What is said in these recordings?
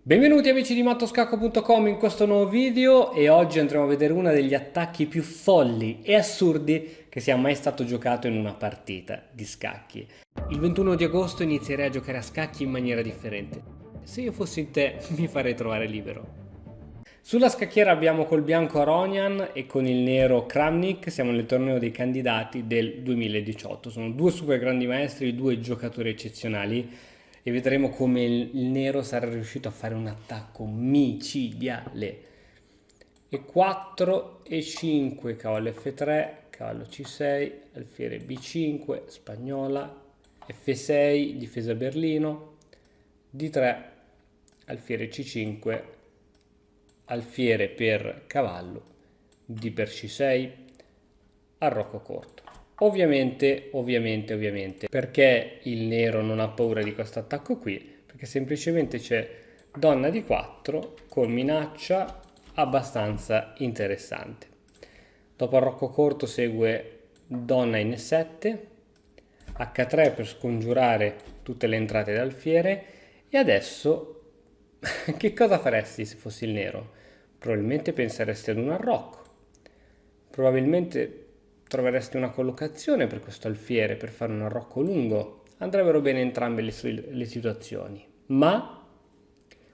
Benvenuti amici di mattoscacco.com in questo nuovo video e oggi andremo a vedere uno degli attacchi più folli e assurdi che sia mai stato giocato in una partita di scacchi. Il 21 di agosto inizierei a giocare a scacchi in maniera differente. Se io fossi in te mi farei trovare libero. Sulla scacchiera abbiamo col bianco Aronian e con il nero Kramnik, siamo nel torneo dei candidati del 2018. Sono due super grandi maestri, due giocatori eccezionali e vedremo come il nero sarà riuscito a fare un attacco micidiale. E4 e 5, cavallo F3, cavallo C6, alfiere B5, spagnola, F6, difesa Berlino, D3, alfiere C5, alfiere per cavallo, D per C6, arrocco corto. Ovviamente, perché il nero non ha paura di questo attacco qui? Perché semplicemente c'è donna di 4 con minaccia abbastanza interessante. Dopo arrocco corto segue donna in E7, H3 per scongiurare tutte le entrate d'alfiere e adesso che cosa faresti se fossi il nero? Probabilmente penseresti ad un arrocco. Probabilmente troveresti una collocazione per questo alfiere per fare un arrocco lungo. Andrebbero bene entrambe le situazioni. Ma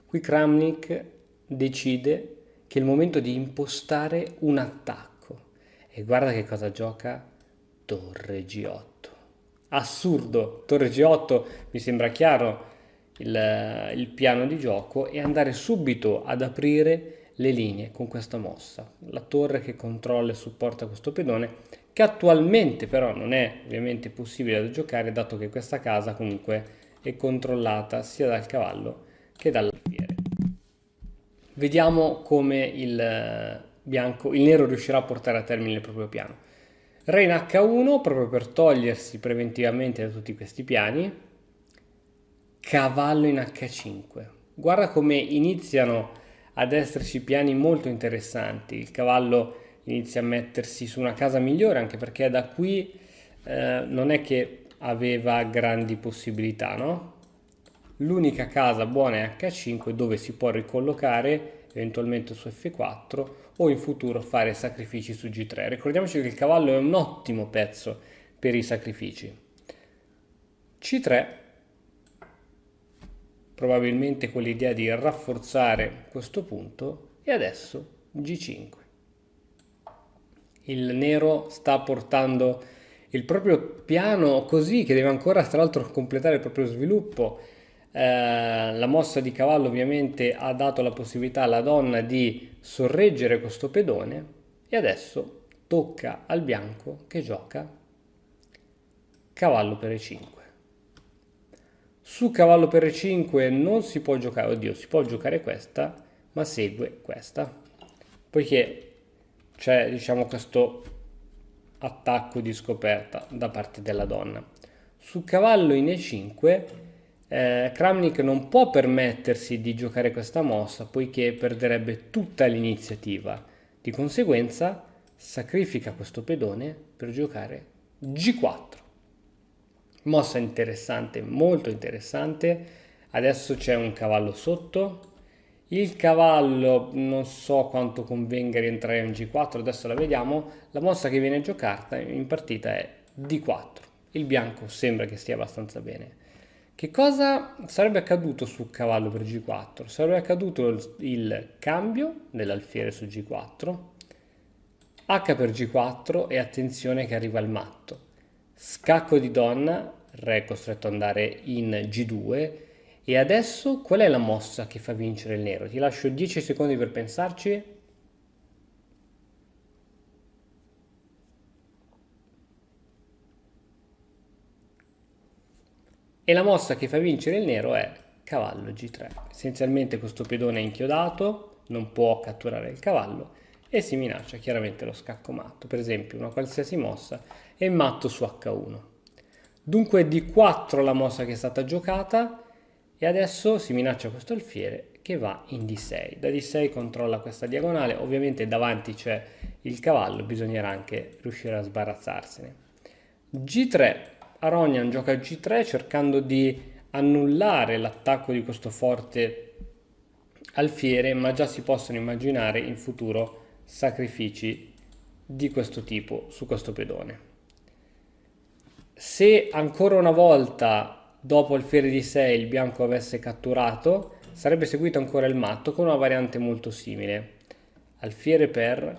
qui Kramnik decide che è il momento di impostare un attacco. E guarda che cosa gioca? Torre G8. Assurdo! Torre G8 mi sembra chiaro il piano di gioco e andare subito ad aprire le linee con questa mossa. La torre che controlla e supporta questo pedone, che attualmente però non è ovviamente possibile da giocare, dato che questa casa comunque è controllata sia dal cavallo che dall'alfiere. Vediamo come il nero riuscirà a portare a termine il proprio piano. Re in H1 proprio per togliersi preventivamente da tutti questi piani. Cavallo in H5. Guarda come iniziano ad esserci piani molto interessanti. Il cavallo inizia a mettersi su una casa migliore, anche perché da qui non è che aveva grandi possibilità, no? L'unica casa buona è H5 dove si può ricollocare eventualmente su F4 o in futuro fare sacrifici su G3. Ricordiamoci che il cavallo è un ottimo pezzo per i sacrifici. C3, probabilmente con l'idea di rafforzare questo punto, e adesso G5. Il nero sta portando il proprio piano così che deve ancora tra l'altro completare il proprio sviluppo. La mossa di cavallo ovviamente ha dato la possibilità alla donna di sorreggere questo pedone e adesso tocca al bianco che gioca cavallo per E5. Su cavallo per E5 non si può giocare, oddio, si può giocare questa, ma segue questa, poiché c'è, diciamo, questo attacco di scoperta da parte della donna. Su cavallo in E5, Kramnik non può permettersi di giocare questa mossa, poiché perderebbe tutta l'iniziativa. Di conseguenza, sacrifica questo pedone per giocare G4. Mossa interessante, molto interessante. Adesso c'è un cavallo sotto. Il cavallo non so quanto convenga rientrare in G4, adesso la vediamo. La mossa che viene giocata in partita è D4. Il bianco sembra che stia abbastanza bene. Che cosa sarebbe accaduto su cavallo per G4? Sarebbe accaduto il cambio dell'alfiere su G4, H per G4 e attenzione che arriva il matto. Scacco di donna, re è costretto ad andare in G2 e adesso qual è la mossa che fa vincere il nero? Ti lascio 10 secondi per pensarci. E la mossa che fa vincere il nero è cavallo G3. Essenzialmente questo pedone è inchiodato, non può catturare il cavallo e si minaccia chiaramente lo scacco matto. Per esempio una qualsiasi mossa è matto su H1. Dunque D4 la mossa che è stata giocata e adesso si minaccia questo alfiere che va in D6. Da D6 controlla questa diagonale, ovviamente davanti c'è il cavallo, bisognerà anche riuscire a sbarazzarsene. G3, Aronian gioca G3 cercando di annullare l'attacco di questo forte alfiere, ma già si possono immaginare in futuro sacrifici di questo tipo su questo pedone. Se ancora una volta dopo alfiere di 6 il bianco avesse catturato, sarebbe seguito ancora il matto con una variante molto simile. Alfiere per,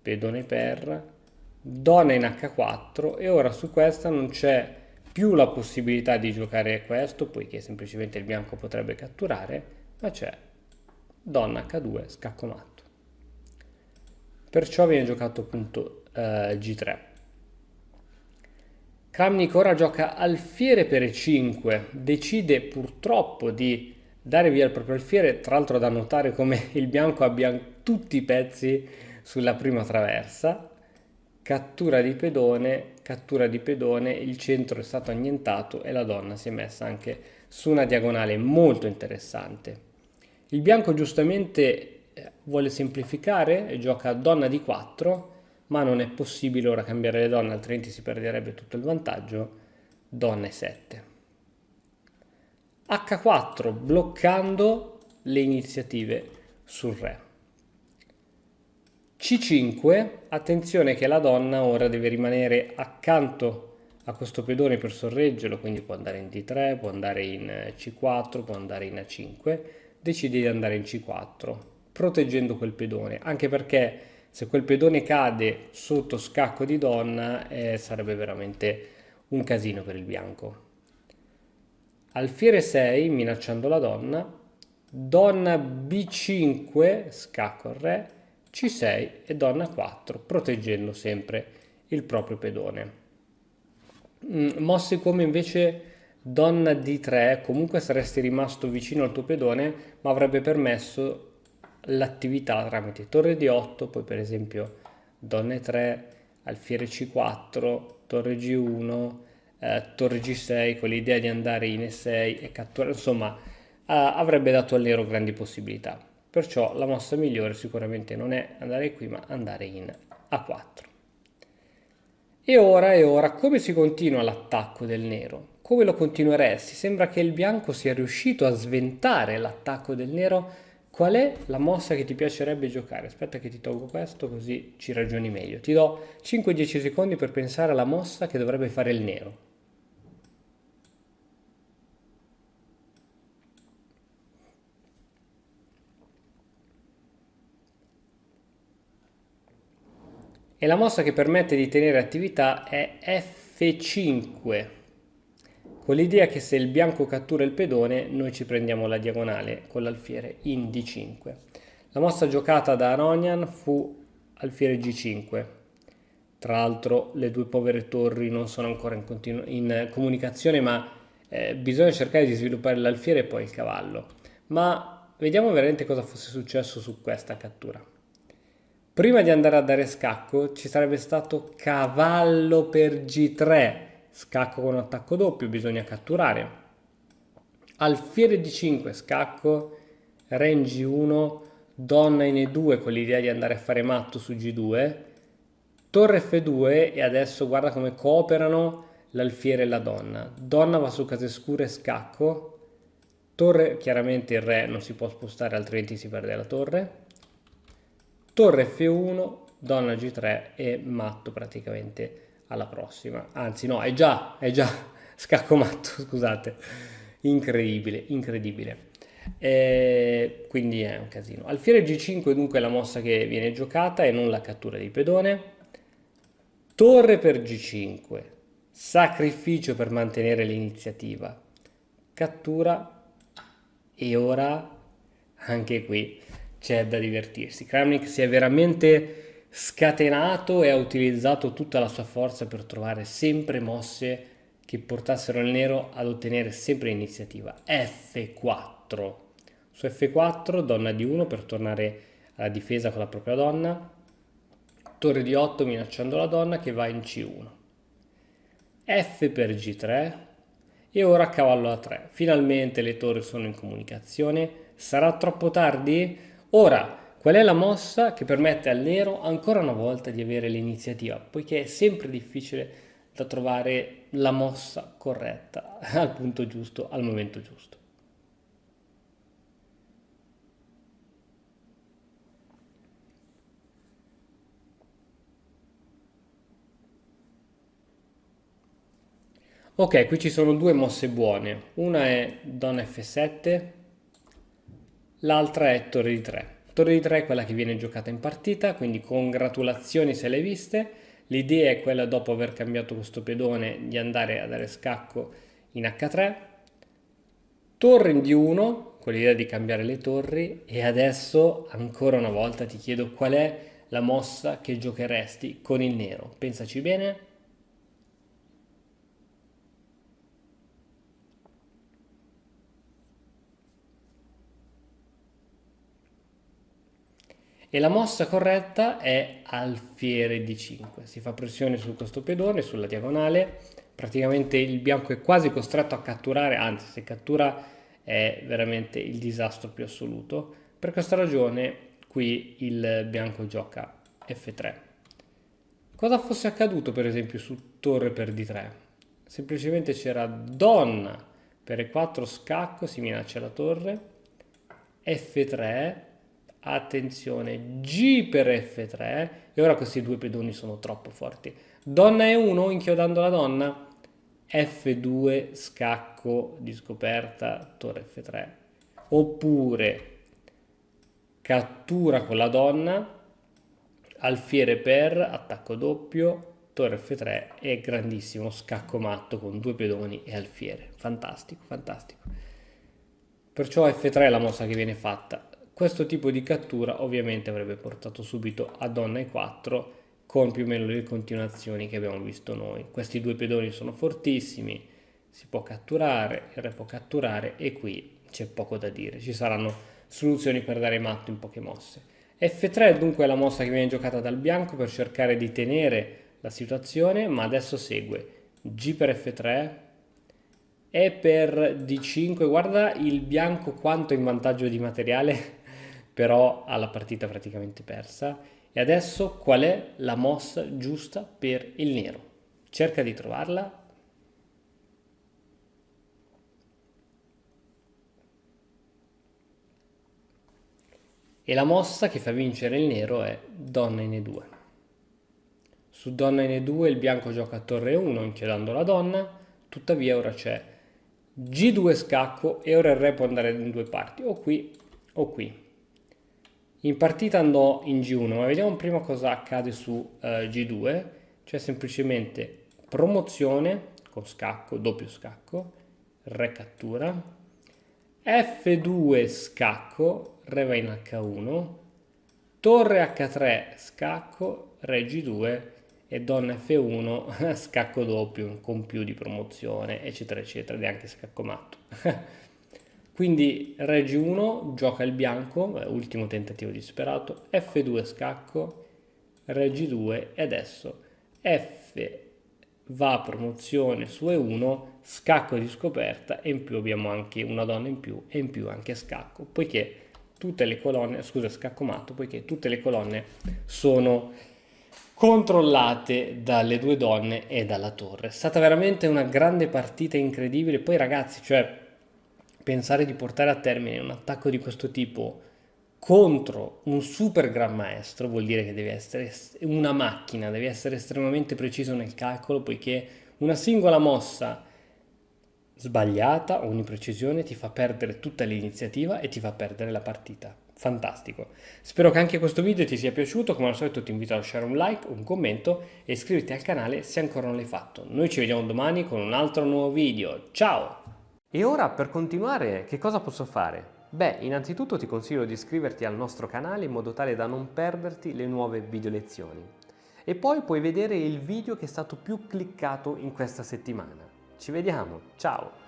pedone per, donna in H4 e ora su questa non c'è più la possibilità di giocare questo, poiché semplicemente il bianco potrebbe catturare, ma c'è donna H2, scacco matto. Perciò viene giocato appunto G3. Kramnik ora gioca alfiere per E5, decide purtroppo di dare via il proprio alfiere, tra l'altro da notare come il bianco abbia tutti i pezzi sulla prima traversa, cattura di pedone, il centro è stato annientato e la donna si è messa anche su una diagonale molto interessante. Il bianco giustamente vuole semplificare e gioca donna di 4, ma non è possibile ora cambiare le donne, altrimenti si perderebbe tutto il vantaggio. Donna e 7. H4 bloccando le iniziative sul re. C5, attenzione che la donna ora deve rimanere accanto a questo pedone per sorreggerlo, quindi può andare in D3, può andare in C4, può andare in A5, decide di andare in C4, proteggendo quel pedone, anche perché se quel pedone cade sotto scacco di donna sarebbe veramente un casino per il bianco. Alfiere 6 minacciando la donna, donna B5, scacco al re, C6 e donna 4, proteggendo sempre il proprio pedone. Mosse come invece donna D3, comunque saresti rimasto vicino al tuo pedone, ma avrebbe permesso l'attività tramite torre D8, poi per esempio donna E3, alfiere C4, torre G1, torre G6 con l'idea di andare in E6 e catturare, insomma avrebbe dato al nero grandi possibilità. Perciò la mossa migliore sicuramente non è andare qui ma andare in A4. E ora, come si continua l'attacco del nero? Come lo continueresti? Sembra che il bianco sia riuscito a sventare l'attacco del nero. Qual è la mossa che ti piacerebbe giocare? Aspetta che ti tolgo questo così ci ragioni meglio. Ti do 5-10 secondi per pensare alla mossa che dovrebbe fare il nero. E la mossa che permette di tenere attività è F5, con l'idea che se il bianco cattura il pedone noi ci prendiamo la diagonale con l'alfiere in D5. La mossa giocata da Aronian fu alfiere G5. Tra l'altro le due povere torri non sono ancora in comunicazione, ma bisogna cercare di sviluppare l'alfiere e poi il cavallo. Ma vediamo veramente cosa fosse successo su questa cattura. Prima di andare a dare scacco ci sarebbe stato cavallo per G3, scacco con attacco doppio, bisogna catturare. Alfiere D5, scacco, re in G1, donna in E2 con l'idea di andare a fare matto su G2, torre F2 e adesso guarda come cooperano l'alfiere e la donna. Donna va su case scure, scacco, torre, chiaramente il re non si può spostare altrimenti si perde la torre. Torre F1, donna G3 e matto praticamente alla prossima. Anzi no, è già scacco matto, scusate. Incredibile, incredibile. Quindi è un casino. Alfiere G5 dunque è la mossa che viene giocata e non la cattura di pedone. Torre per G5, sacrificio per mantenere l'iniziativa. Cattura e ora anche qui c'è da divertirsi. Kramnik si è veramente scatenato e ha utilizzato tutta la sua forza per trovare sempre mosse che portassero il nero ad ottenere sempre l'iniziativa. F4. Su F4 donna di 1 per tornare alla difesa con la propria donna. Torre di 8 minacciando la donna che va in C1. F per G3 e ora cavallo A3. Finalmente le torri sono in comunicazione. Sarà troppo tardi? Ora, qual è la mossa che permette al nero ancora una volta di avere l'iniziativa? Poiché è sempre difficile da trovare la mossa corretta al punto giusto, al momento giusto. Ok, qui ci sono due mosse buone. Una è donna F7, l'altra è torre di 3. Torre di 3 è quella che viene giocata in partita, quindi congratulazioni se le hai viste. L'idea è quella, dopo aver cambiato questo pedone, di andare a dare scacco in H3. Torre in D1, con l'idea di cambiare le torri. E adesso, ancora una volta, ti chiedo qual è la mossa che giocheresti con il nero. Pensaci bene. E la mossa corretta è alfiere d5. Si fa pressione su questo pedone, sulla diagonale. Praticamente il bianco è quasi costretto a catturare, anzi, se cattura è veramente il disastro più assoluto. Per questa ragione qui il bianco gioca F3. Cosa fosse accaduto per esempio su torre per D3? Semplicemente c'era donna per E4 scacco, si minaccia la torre, F3, attenzione, G per F3, e ora questi due pedoni sono troppo forti. Donna E1 inchiodando la donna, F2 scacco di scoperta, torre F3, oppure cattura con la donna, alfiere per attacco doppio, torre F3 e grandissimo scacco matto con due pedoni e alfiere. Fantastico, fantastico. Perciò F3 è la mossa che viene fatta. Questo tipo di cattura ovviamente avrebbe portato subito a donna E4 con più o meno le continuazioni che abbiamo visto noi. Questi due pedoni sono fortissimi, si può catturare, il re può catturare e qui c'è poco da dire. Ci saranno soluzioni per dare matto in poche mosse. F3 è dunque la mossa che viene giocata dal bianco per cercare di tenere la situazione, ma adesso segue G per F3 e per D5. Guarda il bianco quanto è in vantaggio di materiale, però ha la partita praticamente persa. E adesso qual è la mossa giusta per il nero? Cerca di trovarla. E la mossa che fa vincere il nero è donna in E2. Su donna in E2 il bianco gioca a torre 1 inchiodando la donna, tuttavia ora c'è G2 scacco e ora il re può andare in due parti, o qui o qui. In partita andò in G1, ma vediamo prima cosa accade su G2, cioè semplicemente promozione con scacco, doppio scacco, re cattura, F2 scacco, re va in H1, torre H3 scacco, re G2 e donna F1 scacco doppio con più di promozione, eccetera eccetera, neanche scacco matto. Quindi re G1 gioca il bianco, ultimo tentativo disperato, F2 scacco, re G2 e adesso F va a promozione su E1, scacco di scoperta e in più abbiamo anche una donna in più e in più anche scacco, poiché tutte le colonne, scusa, scacco matto, poiché tutte le colonne sono controllate dalle due donne e dalla torre. È stata veramente una grande partita incredibile. Poi ragazzi, cioè pensare di portare a termine un attacco di questo tipo contro un super gran maestro vuol dire che deve essere una macchina, deve essere estremamente preciso nel calcolo, poiché una singola mossa sbagliata o un'imprecisione ti fa perdere tutta l'iniziativa e ti fa perdere la partita. Fantastico. Spero che anche questo video ti sia piaciuto. Come al solito ti invito a lasciare un like, un commento e iscriverti al canale se ancora non l'hai fatto. Noi ci vediamo domani con un altro nuovo video. Ciao! E ora per continuare che cosa posso fare? Beh, innanzitutto ti consiglio di iscriverti al nostro canale in modo tale da non perderti le nuove video lezioni. E poi puoi vedere il video che è stato più cliccato in questa settimana. Ci vediamo, ciao!